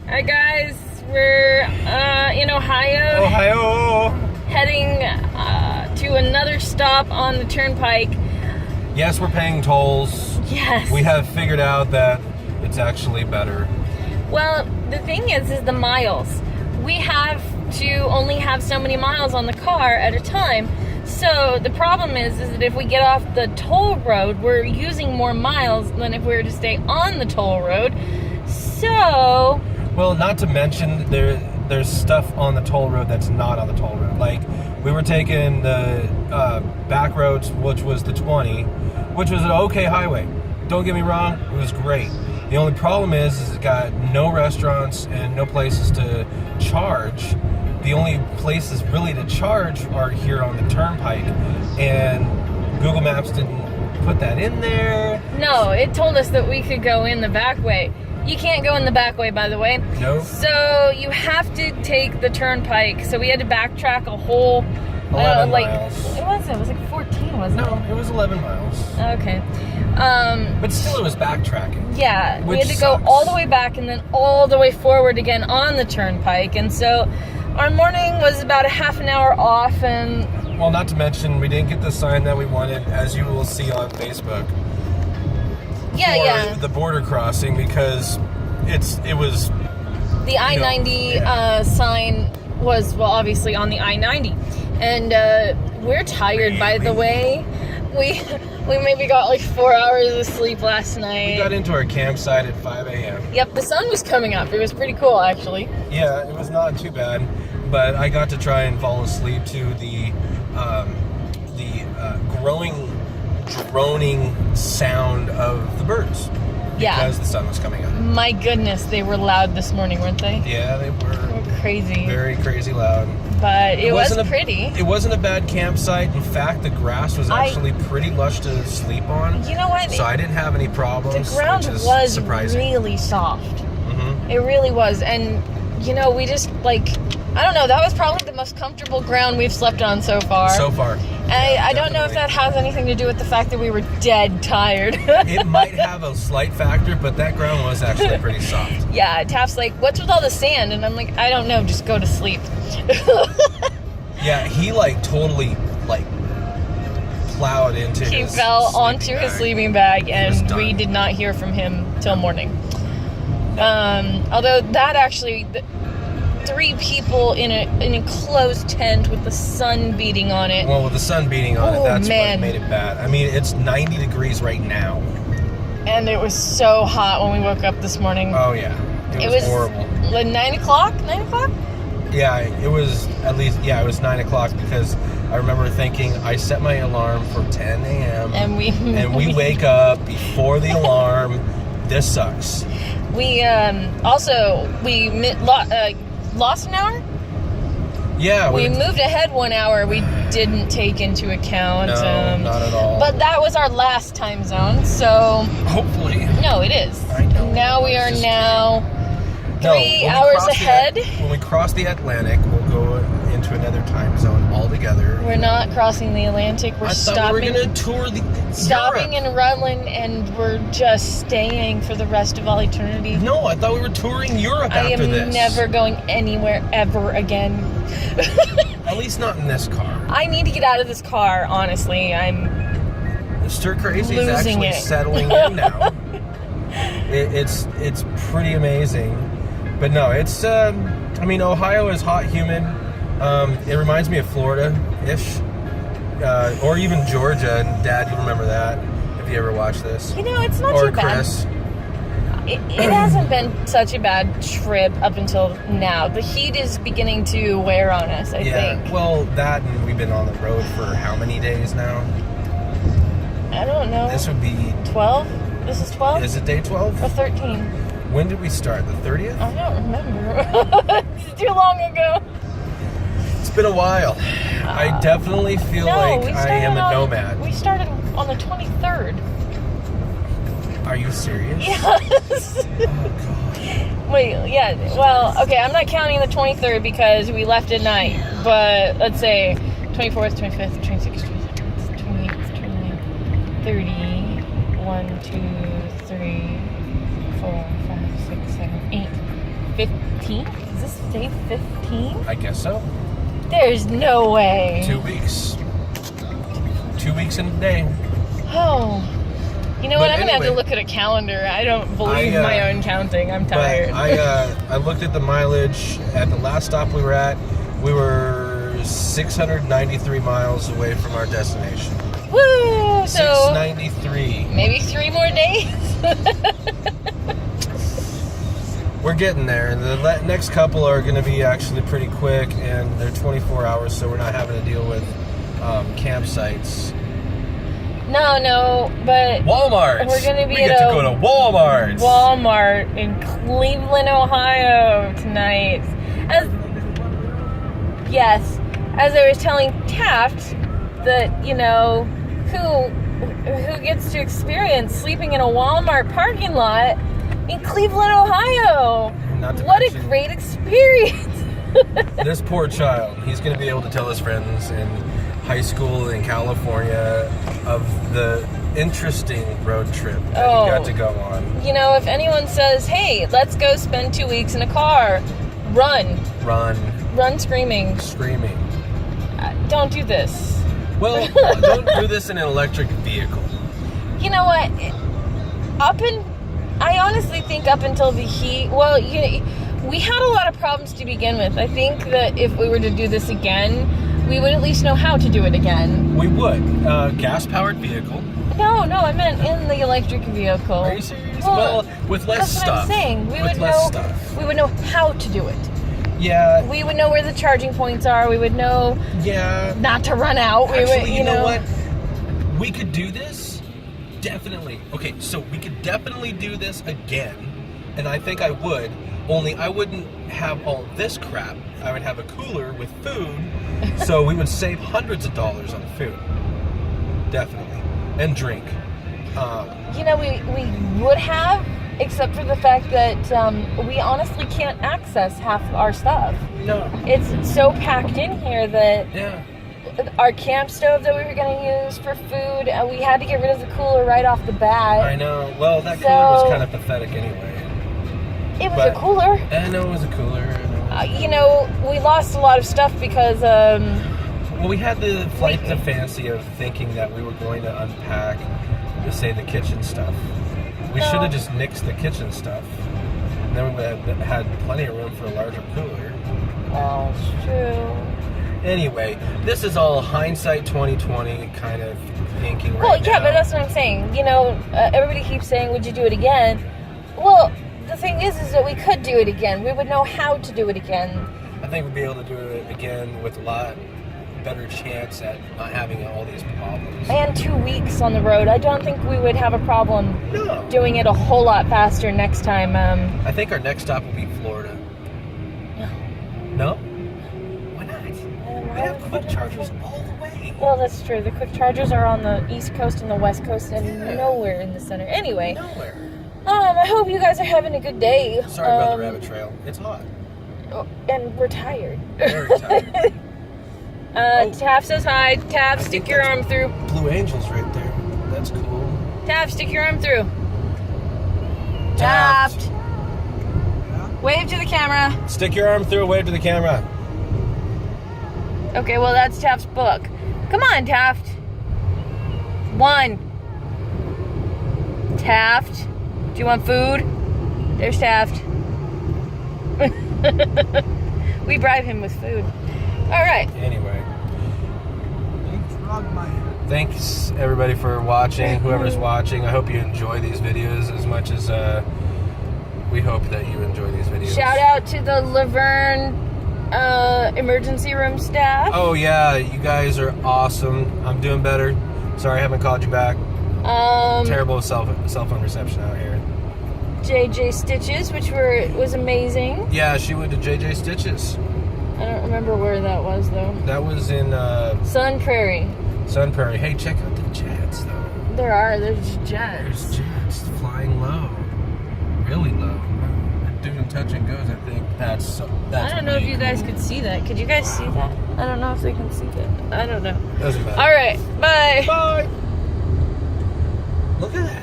Hi guys, we're in Ohio, heading to another stop on the turnpike. Yes, we're paying tolls. Yes. We have figured out that it's actually better. Well, the thing is the miles. We have to only have so many miles on the car at a time. So the problem is that if we get off the toll road, we're using more miles than if we were to stay on the toll road. So... Well, not to mention there's stuff on the toll road that's not on the toll road. Like, we were taking the back roads, which was the 20, which was an okay highway. Don't get me wrong, it was great. The only problem is it's got no restaurants and no places to charge. The only places really to charge are here on the turnpike, and Google Maps didn't put that in there. No, it told us that we could go in the back way. You can't go in the back way, by the way. No. So you have to take the turnpike. So we had to backtrack a whole 11 miles. It was like 14, wasn't it? No, it was 11 miles. Okay. But still, it was backtracking. Yeah, we had to sucks. go all the way back and then all the way forward again on the turnpike. And so our morning was about a half an hour off. And well, not to mention, we didn't get the sign that we wanted, as you will see on Facebook. Yeah. The border crossing, because it was the I-90 sign was, well, obviously on the I-90. And we're tired, by the way. We maybe got like 4 hours of sleep last night. We got into our campsite at 5 a.m. Yep, the sun was coming up. It was pretty cool, actually. Yeah, it was not too bad, but I got to try and fall asleep to the droning sound of the birds. Yeah. Because the sun was coming up. My goodness, they were loud this morning, weren't they? Yeah, they were. They were crazy. Very crazy loud. But it was pretty. It wasn't a bad campsite. In fact, the grass was actually pretty lush to sleep on. You know what? So I didn't have any problems. The ground which is was surprising. really soft. Mm-hmm. It really was. And, we just, I don't know, that was probably the most comfortable ground we've slept on so far. So far. I don't know if that has anything to do with the fact that we were dead tired. It might have a slight factor, but that ground was actually pretty soft. Yeah, Taft's like, what's with all the sand? And I'm like, I don't know, just go to sleep. Yeah, he totally plowed into his He fell onto his sleeping bag, and we did not hear from him till morning. Although that actually, 3 people in an enclosed tent with the sun beating on it. Well, with the sun beating on it, that's what made it bad. I mean, it's 90 degrees right now. And it was so hot when we woke up this morning. Oh, yeah. It was horrible. Like 9 o'clock? 9 o'clock? Yeah, it was it was 9 o'clock, because I remember thinking I set my alarm for 10 a.m. And we wake up before the alarm. This sucks. We lost an hour? Yeah. We moved ahead 1 hour. We didn't take into account. No, not at all. But that was our last time zone, so... Hopefully. No, it is. I know. Now we are now 3 hours ahead. When we cross the Atlantic, we'll go into another time zone altogether. We're not crossing the Atlantic. We're stopping. We were going to tour Stopping Europe. in Rutland, and we're just staying for the rest of all eternity. No, I thought we were touring Europe after this. I am never going anywhere ever again. At least not in this car. I need to get out of this car, honestly. I'm Stir Crazy is losing actually it. settling in now. It's pretty amazing. But no, it's, Ohio is hot, humid. It reminds me of Florida-ish. Or even Georgia. And Dad, you remember that, if you ever watched this. It's not or too bad. Chris. It hasn't been such a bad trip up until now. The heat is beginning to wear on us, I think. Well, that, and we've been on the road for how many days now? I don't know. This would be... 12? This is 12? Is it day 12? Or 13? When did we start? The 30th? I don't remember. It's too long ago. It's been a while. I definitely feel like I am a nomad. We started on the 23rd. Are you serious? Yes. Oh, God. Wait, yeah. Well, okay, I'm not counting the 23rd because we left at night. But let's say 24th, 25th, 26th, 27th, 28th, 29th, 30, 1, 2, 3, 4, 5, 6, 7, 8. 15th? Is this day 15? I guess so. There's no way. 2 weeks. 2 weeks in a day. Oh. You know what? But I'm going to have to anyway, look at a calendar. I don't believe my own counting. I'm tired. But I looked at the mileage at the last stop we were at. We were 693 miles away from our destination. Woo! So 693. maybe 3 more days? We're getting there, and the next couple are going to be actually pretty quick, and they're 24 hours, so we're not having to deal with campsites. No, but Walmart. we're going to be we get to go to Walmart. Walmart in Cleveland, Ohio tonight. As I was telling Taft that, you know, who gets to experience sleeping in a Walmart parking lot in Cleveland, Ohio. What a great experience. This poor child, he's going to be able to tell his friends in high school in California of the interesting road trip that he got to go on. You know, if anyone says, hey, let's go spend 2 weeks in a car, run screaming. Don't do this. Well, don't do this in an electric vehicle. You know what? I honestly think up until the heat, well, we had a lot of problems to begin with. I think that if we were to do this again, we would at least know how to do it again. We would. Gas-powered vehicle. No, I meant in the electric vehicle. Are you serious? Well, with less that's stuff. What I'm saying. We would know how to do it. Yeah. We would know where the charging points are. We would know not to run out. Actually, you know what? We could do this. Definitely. Okay, so we could definitely do this again. And I think I would. Only I wouldn't have all this crap. I would have a cooler with food. So we would save hundreds of dollars on food. Definitely. And drink. We would have, except for the fact that we honestly can't access half our stuff. No. It's so packed in here that our camp stove that we were going to use for food, we had to get rid of the cooler right off the bat. I know. Well, that cooler was kind of pathetic anyway. It was a cooler. I know it was a cooler. We lost a lot of stuff because... well, we had the flight to fancy of thinking that we were going to unpack, say, the kitchen stuff. We should have just nixed the kitchen stuff. And then we would have had plenty of room for a larger cooler. Oh, it's true. Anyway, this is all hindsight 2020 kind of thinking right now. Well, yeah, but that's what I'm saying. Everybody keeps saying, would you do it again? Well, the thing is that we could do it again. We would know how to do it again. I think we'd be able to do it again with a lot better chance at not having all these problems. And 2 weeks on the road. I don't think we would have a problem doing it a whole lot faster next time. I think our next stop will be Florida. No? Why not? We have quick chargers all the way. Well, that's true. The quick chargers are on the East Coast and the West Coast and nowhere in the center. Anyway. Nowhere. I hope you guys are having a good day. Sorry about the rabbit trail. It's hot. And we're tired. Very tired. Taft says hi. Taft, stick your arm through. Blue Angels right there. That's cool. Taft, stick your arm through. Taft. Wave to the camera. Stick your arm through, wave to the camera. Okay, well, that's Taft's book. Come on, Taft. 1. Taft. Do you want food? There's Taft. We bribe him with food. All right. Anyway. Thanks, everybody, for watching. Whoever's watching, I hope you enjoy these videos as much as we hope that you enjoy these videos. Shout out to the Laverne emergency room staff. Oh, yeah. You guys are awesome. I'm doing better. Sorry I haven't called you back. Terrible cell phone reception out here. JJ Stitches, which was amazing. Yeah, she went to JJ Stitches. I don't remember where that was, though. That was in Sun Prairie. Sun Prairie. Hey, check out the jets, though. There's jets. There's jets flying low. Really low. Doing touch and goes, I think. That's I don't know if you guys could see that. Could you guys see that? I don't know if they can see that. I don't know. Doesn't matter. All right. Bye. Bye. Look at that.